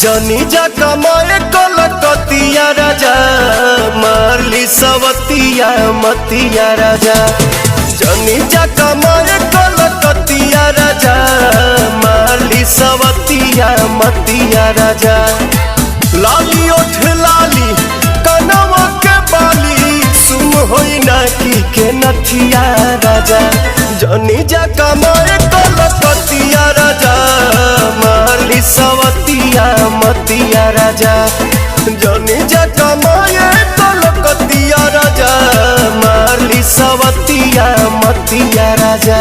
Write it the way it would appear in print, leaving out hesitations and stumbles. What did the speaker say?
जनी जा कमाए कलकतिया राजा, मारली सवतिया मतिया राजा। जनी जा कमाए कलकतिया राजा, मारली सवतिया मतिया राजा। लाली ओठ लाली कनवा के बाली, सुन होई ना की के नथिया राजा। जनी जा कमाए कलकतिया राजा, मारली सवतिया मतिया राजा। जनी जा कमाए कलकतिया राजा, मारली सवतिया मतिया राजा।